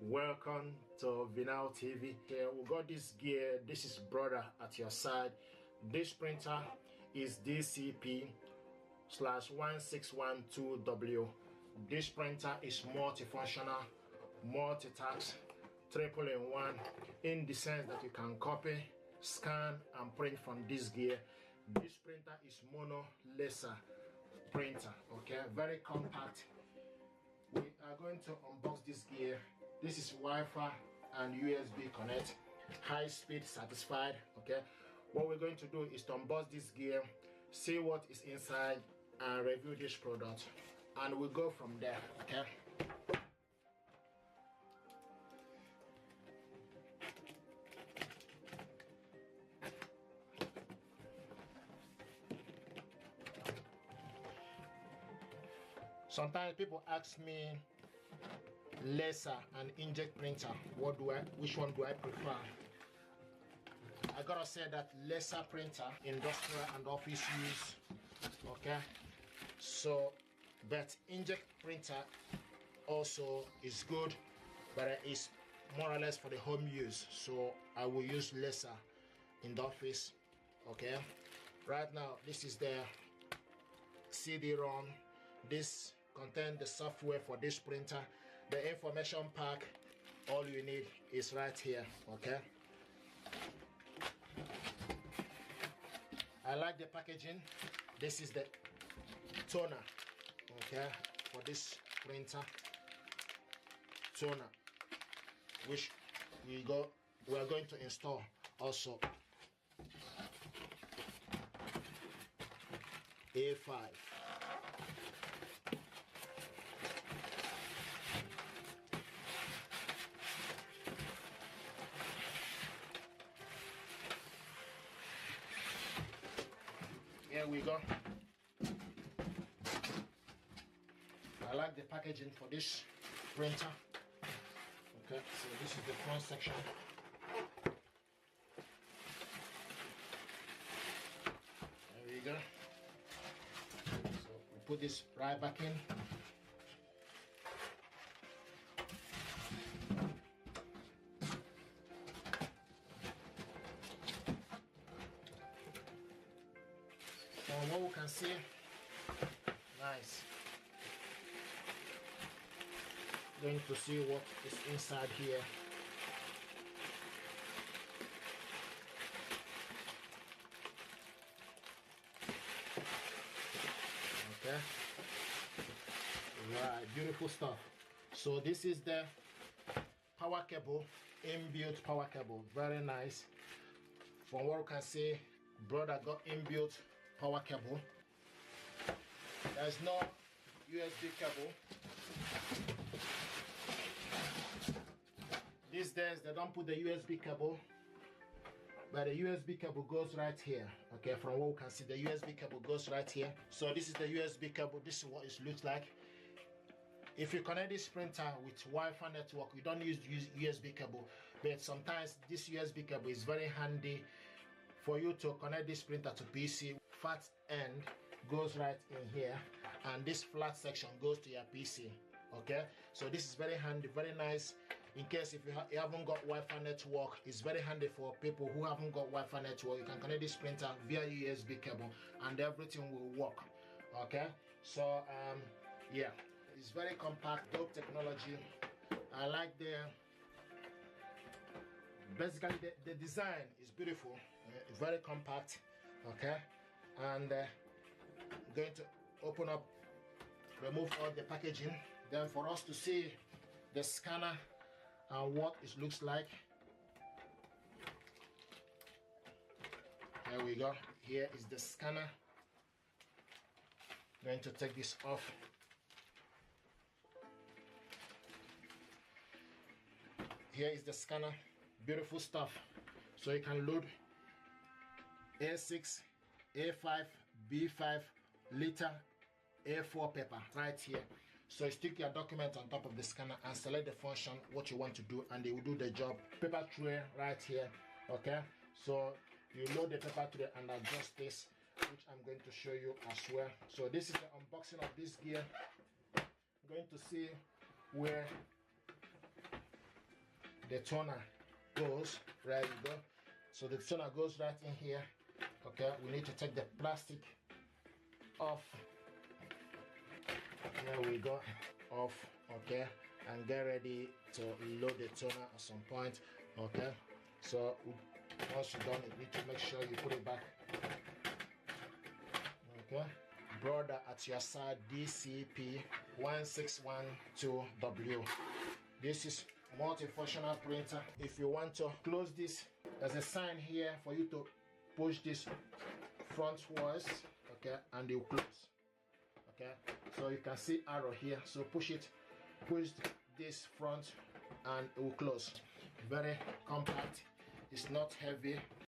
Welcome to Vinyl TV. Here we got this gear. This is brother at your side. This printer is DCP-1612W. This printer is multifunctional, multitask, triple in one, in the sense that you can copy, scan and print from this gear. This printer is mono laser printer, okay, very compact. We are going to unbox this gear. This is Wi-Fi and USB connect, high speed satisfied. Okay, what we're going to do is to unbox this gear, see what is inside and review this product, and we'll go from there. Okay, sometimes people ask me, laser and inkjet printer, which one do I prefer? I gotta say that laser printer, industrial and office use, okay, so but inkjet printer also is good, but it's more or less for the home use, so I will use laser in the office. Okay, right now this is the CD-ROM. This contains the software for this printer. The information pack, all you need is right here. Okay, I like the packaging. This is the toner, okay, for this printer. Toner, which we are going to install also. A5. Here we go. I like the packaging for this printer. Okay, so this is the front section. There we go. So we put this right back in. And what we can see, nice. Going to see what is inside here. Okay, right, beautiful stuff. So this is the power cable, inbuilt power cable, very nice. From what we can see, brother got inbuilt power cable. There's no USB cable. These days they don't put the USB cable, but the USB cable goes right here. Okay, from what we can see, the USB cable goes right here. So this is the USB cable. This is what it looks like. If you connect this printer with Wi-Fi network, you don't use USB cable, but sometimes this USB cable is very handy for you to connect this printer to PC. Fat end goes right in here, and this flat section goes to your PC. Okay, so this is very handy, very nice. In case if you haven't got Wi-Fi network, it's very handy for people who haven't got Wi-Fi network. You can connect this printer via USB cable and everything will work. Okay, so yeah, it's very compact, dope technology. I like basically the design is beautiful. It's very compact. Okay, and going to open up, remove all the packaging, then for us to see the scanner and what it looks like. There we go. Here is the scanner. Going to take this off. Here is the scanner. Beautiful stuff. So you can load A6, A5, B5, liter, A4 paper right here. So you stick your document on top of the scanner and select the function what you want to do, and they will do the job. Paper tray right here. Okay, so you load the paper tray and adjust this, which I'm going to show you as well. So this is the unboxing of this gear. I'm going to see where the toner goes. Right, you go. So the toner goes right in here. Okay, we need to take the plastic off. There we go, off. Okay, and get ready to load the toner at some point. Okay, so once you're done, you need to make sure you put it back. Okay, brother at your side, DCP-1612W. This is multifunctional printer. If you want to close this, there's a sign here for you to push this frontwards, okay, and it will close. Okay, so you can see arrow here, so push this front and it will close. Very compact, it's not heavy,